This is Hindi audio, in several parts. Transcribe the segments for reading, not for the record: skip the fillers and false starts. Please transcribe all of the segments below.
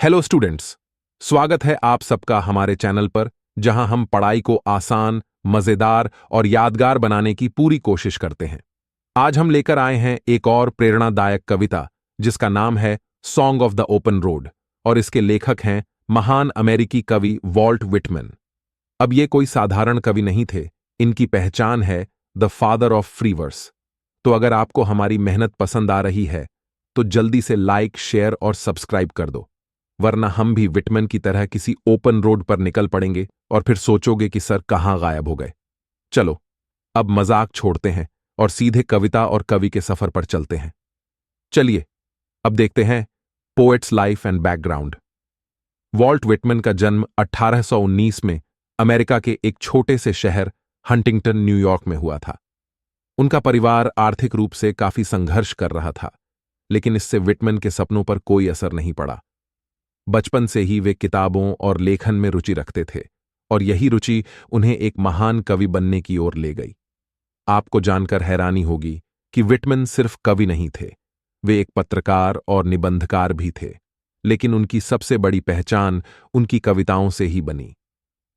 Hello students. स्वागत है आप सबका हमारे चैनल पर, जहां हम पढ़ाई को आसान, मजेदार और यादगार बनाने की पूरी कोशिश करते हैं। आज हम लेकर आए हैं एक और प्रेरणादायक कविता, जिसका नाम है song of the open road, और इसके लेखक हैं महान अमेरिकी कवि वॉल्ट विटमैन। अब ये कोई साधारण कवि नहीं थे, इनकी पहचान है the father of free verse. तो अगर आपको हमारी मेहनत पसंद आ रही है, तो जल्दी से लाइक, शेयर और सब्सक्राइब कर दो, वरना हम भी विटमैन की तरह किसी ओपन रोड पर निकल पड़ेंगे और फिर सोचोगे कि सर कहां गायब हो गए। चलो, अब मजाक छोड़ते हैं और सीधे कविता और कवि के सफर पर चलते हैं। चलिए, अब देखते हैं poets life and background. Walt Whitman का जन्म 1819 में अमेरिका के एक छोटे से शहर हंटिंगटन, न्यूयॉर्क में हुआ था। उनका परिवार आर्थिक रूप से काफी संघर्ष कर रहा था, लेकिन इससे विटमैन के सपनों पर कोई असर नहीं पड़ा। बचपन से ही वे किताबों और लेखन में रुचि रखते थे, और यही रुचि उन्हें एक महान कवि बनने की ओर ले गई। आपको जानकर हैरानी होगी कि विटमैन सिर्फ कवि नहीं थे, वे एक पत्रकार और निबंधकार भी थे। लेकिन उनकी सबसे बड़ी पहचान उनकी कविताओं से ही बनी।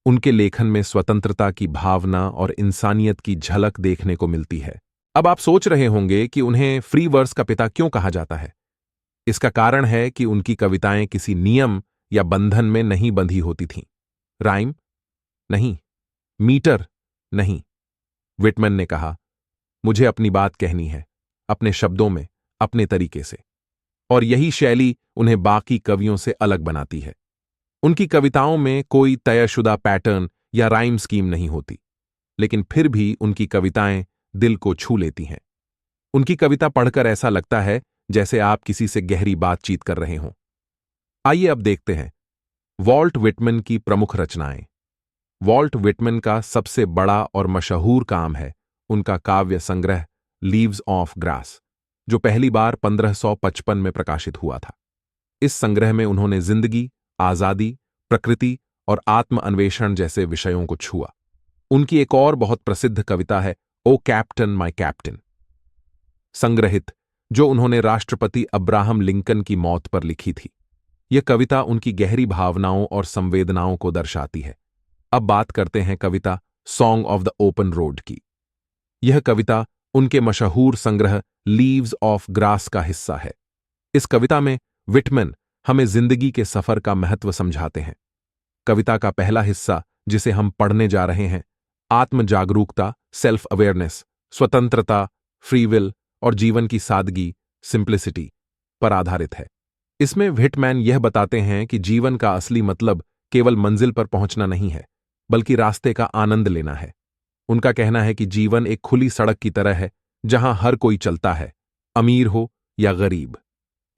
उनके लेखन में स्वतंत्रता की भावना और इंसानियत की झलक देखने को मिलती है। अब आप सोच रहे होंगे कि उन्हें फ्री वर्स का पिता क्यों कहा जाता है। इसका कारण है कि उनकी कविताएं किसी नियम या बंधन में नहीं बंधी होती थीं। राइम नहीं, मीटर नहीं। विटमैन ने कहा, मुझे अपनी बात कहनी है, अपने शब्दों में, अपने तरीके से। और यही शैली उन्हें बाकी कवियों से अलग बनाती है। उनकी कविताओं में कोई तयशुदा पैटर्न या राइम स्कीम नहीं होती, लेकिन फिर भी उनकी कविताएं दिल को छू लेती हैं। उनकी कविता पढ़कर ऐसा लगता है जैसे आप किसी से गहरी बातचीत कर रहे हों। आइए अब देखते हैं वॉल्ट विटमैन की प्रमुख रचनाएं। वॉल्ट विटमैन का सबसे बड़ा और मशहूर काम है उनका काव्य संग्रह लीव्स ऑफ ग्रास, जो पहली बार 1555 में प्रकाशित हुआ था। इस संग्रह में उन्होंने जिंदगी, आजादी, प्रकृति और आत्म अन्वेषण जैसे विषयों को छुआ। उनकी एक और बहुत प्रसिद्ध कविता है ओ कैप्टन माय कैप्टन, संग्रहित, जो उन्होंने राष्ट्रपति अब्राहम लिंकन की मौत पर लिखी थी। यह कविता उनकी गहरी भावनाओं और संवेदनाओं को दर्शाती है। अब बात करते हैं कविता song of the open road की। यह कविता उनके मशहूर संग्रह लीव्स ऑफ ग्रास का हिस्सा है। इस कविता में विटमैन हमें जिंदगी के सफर का महत्व समझाते हैं। कविता का पहला हिस्सा, जिसे हम पढ़ने जा रहे हैं, आत्म जागरूकता, सेल्फ अवेयरनेस, स्वतंत्रता, फ्री विल और जीवन की सादगी, सिंप्लिसिटी पर आधारित है। इसमें विटमैन यह बताते हैं कि जीवन का असली मतलब केवल मंजिल पर पहुंचना नहीं है, बल्कि रास्ते का आनंद लेना है। उनका कहना है कि जीवन एक खुली सड़क की तरह है, जहां हर कोई चलता है, अमीर हो या गरीब।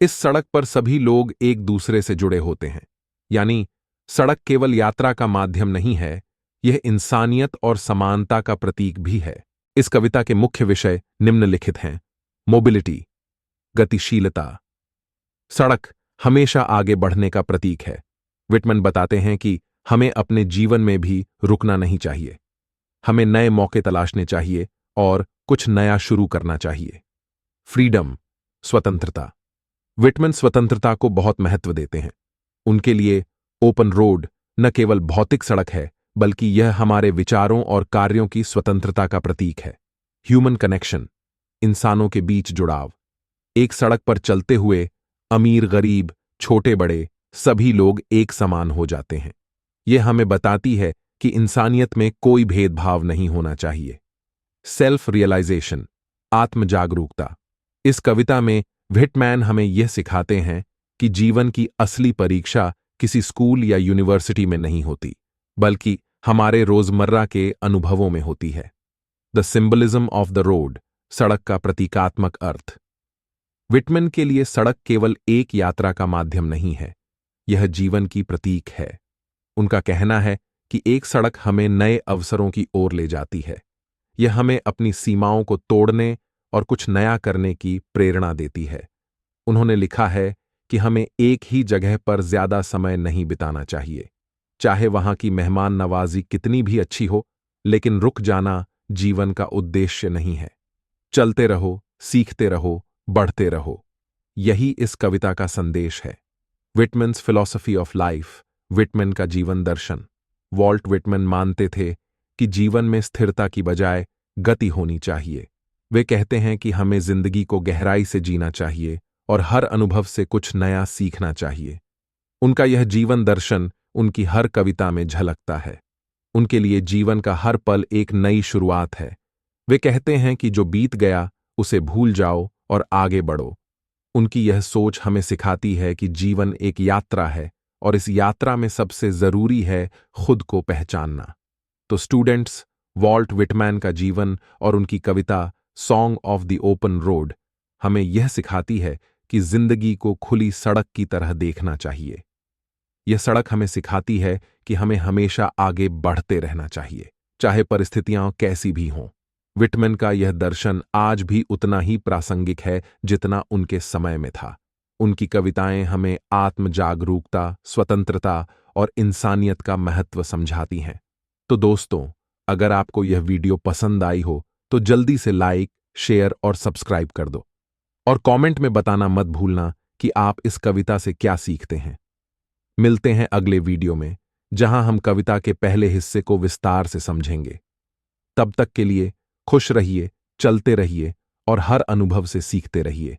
इस सड़क पर सभी लोग एक दूसरे से जुड़े होते हैं। यानी सड़क केवल यात्रा का माध्यम नहीं है, यह इंसानियत और समानता का प्रतीक भी है। इस कविता के मुख्य विषय निम्नलिखित हैं। मोबिलिटी, गतिशीलता। सड़क हमेशा आगे बढ़ने का प्रतीक है। विटमैन बताते हैं कि हमें अपने जीवन में भी रुकना नहीं चाहिए। हमें नए मौके तलाशने चाहिए और कुछ नया शुरू करना चाहिए। फ्रीडम, स्वतंत्रता। विटमैन स्वतंत्रता को बहुत महत्व देते हैं। उनके लिए ओपन रोड न केवल भौतिक सड़क है, बल्कि यह हमारे विचारों और कार्यों की स्वतंत्रता का प्रतीक है। ह्यूमन कनेक्शन, इंसानों के बीच जुड़ाव। एक सड़क पर चलते हुए अमीर, गरीब, छोटे बड़े सभी लोग एक समान हो जाते हैं। यह हमें बताती है कि इंसानियत में कोई भेदभाव नहीं होना चाहिए। सेल्फ रियलाइजेशन, आत्म जागरूकता। इस कविता में विटमैन हमें यह सिखाते हैं कि जीवन की असली परीक्षा किसी स्कूल या यूनिवर्सिटी में नहीं होती, बल्कि हमारे रोजमर्रा के अनुभवों में होती है। The symbolism of the road, सड़क का प्रतीकात्मक अर्थ। विटमैन के लिए सड़क केवल एक यात्रा का माध्यम नहीं है, यह जीवन की प्रतीक है। उनका कहना है कि एक सड़क हमें नए अवसरों की ओर ले जाती है। यह हमें अपनी सीमाओं को तोड़ने और कुछ नया करने की प्रेरणा देती है। उन्होंने लिखा है कि हमें एक ही जगह पर ज्यादा समय नहीं बिताना चाहिए, चाहे वहां की मेहमान नवाजी कितनी भी अच्छी हो, लेकिन रुक जाना जीवन का उद्देश्य नहीं है। चलते रहो, सीखते रहो, बढ़ते रहो। यही इस कविता का संदेश है। विटमन्स फिलॉसफी ऑफ लाइफ, विटमन का जीवन दर्शन। वॉल्ट विटमन मानते थे कि जीवन में स्थिरता की बजाय गति होनी चाहिए। वे कहते हैं कि हमें जिंदगी को गहराई से जीना चाहिए और हर अनुभव से कुछ नया सीखना चाहिए। उनका यह जीवन दर्शन उनकी हर कविता में झलकता है। उनके लिए जीवन का हर पल एक नई शुरुआत है। वे कहते हैं कि जो बीत गया उसे भूल जाओ और आगे बढ़ो। उनकी यह सोच हमें सिखाती है कि जीवन एक यात्रा है और इस यात्रा में सबसे जरूरी है खुद को पहचानना। तो स्टूडेंट्स, वॉल्ट विटमैन का जीवन और उनकी कविता song of the open road हमें यह सिखाती है कि जिंदगी को खुली सड़क की तरह देखना चाहिए। यह सड़क हमें सिखाती है कि हमें हमेशा आगे बढ़ते रहना चाहिए, चाहे परिस्थितियां कैसी भी हों। विटमैन का यह दर्शन आज भी उतना ही प्रासंगिक है जितना उनके समय में था। उनकी कविताएं हमें आत्म जागरूकता, स्वतंत्रता और इंसानियत का महत्व समझाती हैं। तो दोस्तों, अगर आपको यह वीडियो पसंद आई हो तो जल्दी से लाइक, शेयर और सब्सक्राइब कर दो। और कमेंट में बताना मत भूलना कि आप इस कविता से क्या सीखते हैं। मिलते हैं अगले वीडियो में, जहां हम कविता के पहले हिस्से को विस्तार से समझेंगे। तब तक के लिए खुश रहिए, चलते रहिए और हर अनुभव से सीखते रहिए।